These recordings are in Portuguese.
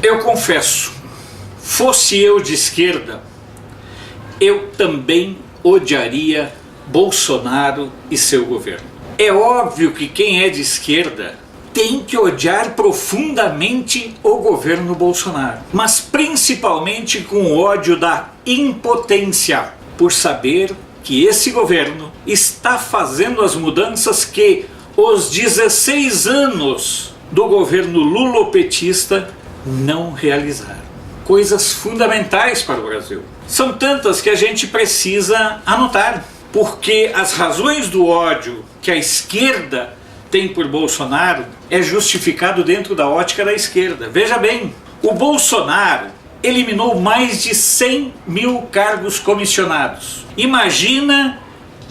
Eu confesso, fosse eu de esquerda, eu também odiaria Bolsonaro e seu governo. É óbvio que quem é de esquerda tem que odiar profundamente o governo Bolsonaro, mas principalmente com ódio da impotência por saber que esse governo está fazendo as mudanças que os 16 anos do governo lulopetista não realizaram. Coisas fundamentais para o Brasil. São tantas que a gente precisa anotar, porque as razões do ódio que a esquerda tem por Bolsonaro é justificado dentro da ótica da esquerda. Veja bem, o Bolsonaro eliminou mais de 100 mil cargos comissionados. Imagina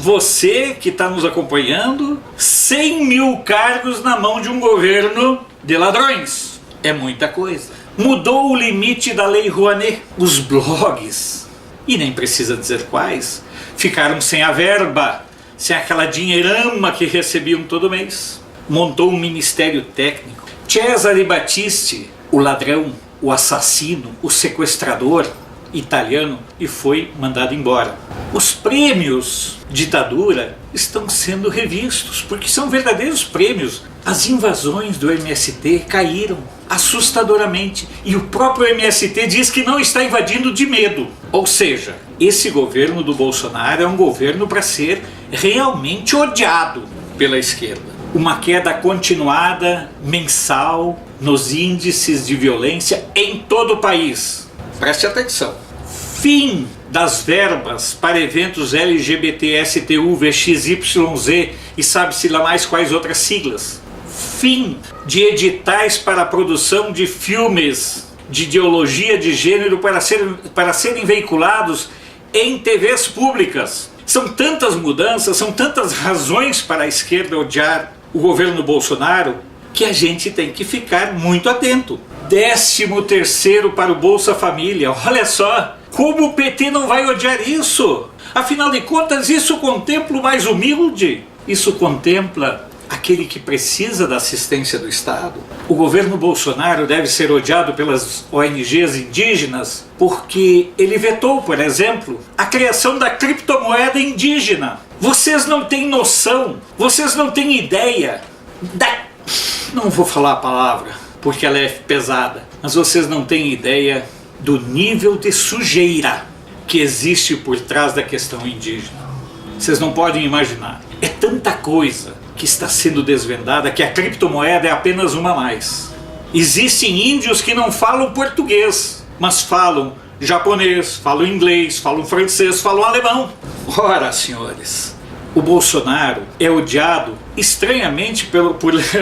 você que está nos acompanhando, 100 mil cargos na mão de um governo de ladrões. É muita coisa. Mudou o limite da Lei Rouanet. Os blogs, e nem precisa dizer quais, ficaram sem a verba, sem aquela dinheirama que recebiam todo mês. Montou um ministério técnico. Cesare Battisti, o ladrão, o assassino, o sequestrador italiano, e foi mandado embora. Os prêmios ditadura estão sendo revistos, porque são verdadeiros prêmios. As invasões do MST caíram assustadoramente, e o próprio MST diz que não está invadindo de medo. Ou seja, esse governo do Bolsonaro é um governo para ser realmente odiado pela esquerda. Uma queda continuada, mensal, nos índices de violência em todo o país. Preste atenção. Fim das verbas para eventos LGBT, STU, VXYZ e sabe-se lá mais quais outras siglas. Fim de editais para a produção de filmes de ideologia de gênero para serem veiculados em TVs públicas. São tantas mudanças, são tantas razões para a esquerda odiar o governo Bolsonaro que a gente tem que ficar muito atento. 13º para o Bolsa Família. Olha só, como o PT não vai odiar isso? Afinal de contas, isso contempla o mais humilde. Isso contempla aquele que precisa da assistência do Estado. O governo Bolsonaro deve ser odiado pelas ONGs indígenas porque ele vetou, por exemplo, a criação da criptomoeda indígena. Vocês não têm noção, vocês não têm ideia Não vou falar a palavra porque ela é pesada, mas vocês não têm ideia do nível de sujeira que existe por trás da questão indígena. Vocês não podem imaginar. É tanta coisa que está sendo desvendada que a criptomoeda é apenas uma a mais. Existem índios que não falam português, mas falam japonês, falam inglês, falam francês, falam alemão. Ora, senhores, o Bolsonaro é odiado estranhamente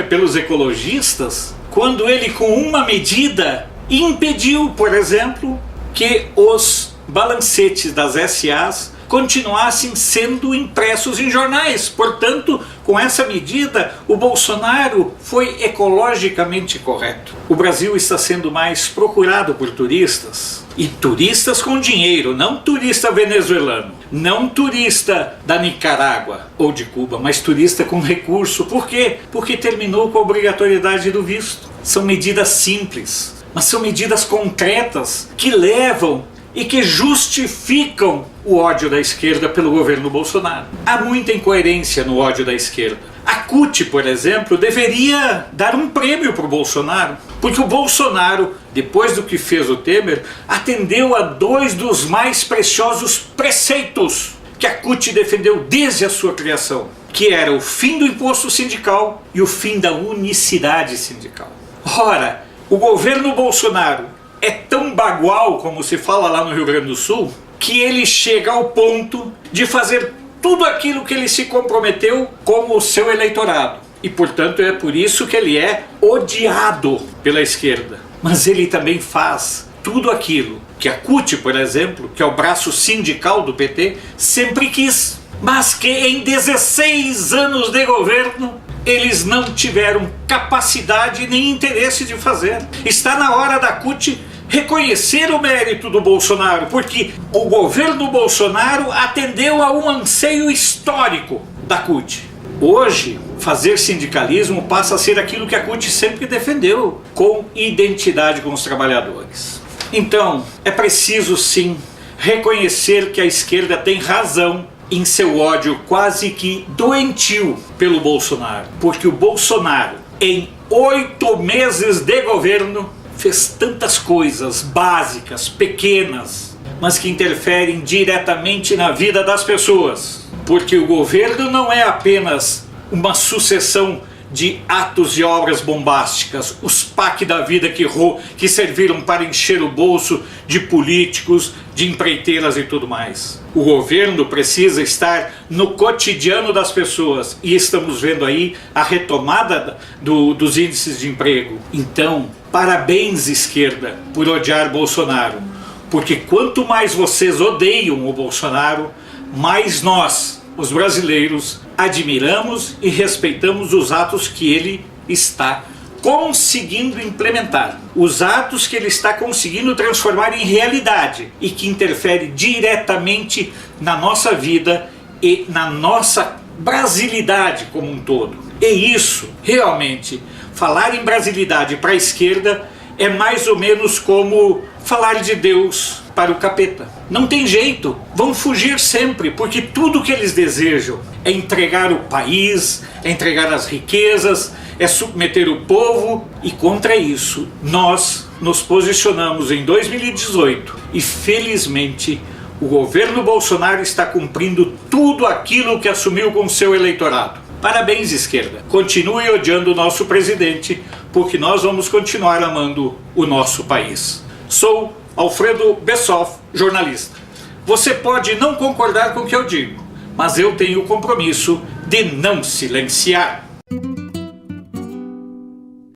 pelos ecologistas quando ele, com uma medida, impediu, por exemplo, que os balancetes das SAs continuassem sendo impressos em jornais. Portanto, com essa medida, o Bolsonaro foi ecologicamente correto. O Brasil está sendo mais procurado por turistas, e turistas com dinheiro, não turista venezuelano, não turista da Nicarágua ou de Cuba, mas turista com recurso. Por quê? Porque terminou com a obrigatoriedade do visto. São medidas simples, mas são medidas concretas que levam e que justificam o ódio da esquerda pelo governo Bolsonaro. Há muita incoerência no ódio da esquerda. A CUT, por exemplo, deveria dar um prêmio para o Bolsonaro, porque o Bolsonaro, depois do que fez o Temer, atendeu a 2 dos mais preciosos preceitos que a CUT defendeu desde a sua criação, que era o fim do imposto sindical e o fim da unicidade sindical. Ora, o governo Bolsonaro é tão bagual, como se fala lá no Rio Grande do Sul, que ele chega ao ponto de fazer tudo aquilo que ele se comprometeu com o seu eleitorado. E, portanto, é por isso que ele é odiado pela esquerda. Mas ele também faz tudo aquilo que a CUT, por exemplo, que é o braço sindical do PT, sempre quis, mas que em 16 anos de governo eles não tiveram capacidade nem interesse de fazer. Está na hora da CUT reconhecer o mérito do Bolsonaro, porque o governo Bolsonaro atendeu a um anseio histórico da CUT. Hoje, fazer sindicalismo passa a ser aquilo que a CUT sempre defendeu, com identidade com os trabalhadores. Então, é preciso sim reconhecer que a esquerda tem razão em seu ódio quase que doentio pelo Bolsonaro, porque o Bolsonaro, em 8 meses de governo, fez tantas coisas básicas, pequenas, mas que interferem diretamente na vida das pessoas, porque o governo não é apenas uma sucessão de atos e obras bombásticas, os PAC da vida que serviram para encher o bolso de políticos, de empreiteiras e tudo mais. O governo precisa estar no cotidiano das pessoas e estamos vendo aí a retomada dos índices de emprego. Então, parabéns esquerda por odiar Bolsonaro, porque quanto mais vocês odeiam o Bolsonaro, mais nós, os brasileiros, admiramos e respeitamos os atos que ele está conseguindo implementar, os atos que ele está conseguindo transformar em realidade e que interfere diretamente na nossa vida e na nossa brasilidade como um todo. E isso, realmente, falar em brasilidade para a esquerda é mais ou menos como falar de Deus para o capeta. Não tem jeito, vão fugir sempre, porque tudo que eles desejam é entregar o país, é entregar as riquezas, é submeter o povo, e contra isso nós nos posicionamos em 2018 e felizmente o governo Bolsonaro está cumprindo tudo aquilo que assumiu com seu eleitorado. Parabéns esquerda, continue odiando o nosso presidente, porque nós vamos continuar amando o nosso país. Sou Alfredo Bessoff, jornalista. Você pode não concordar com o que eu digo, mas eu tenho o compromisso de não silenciar.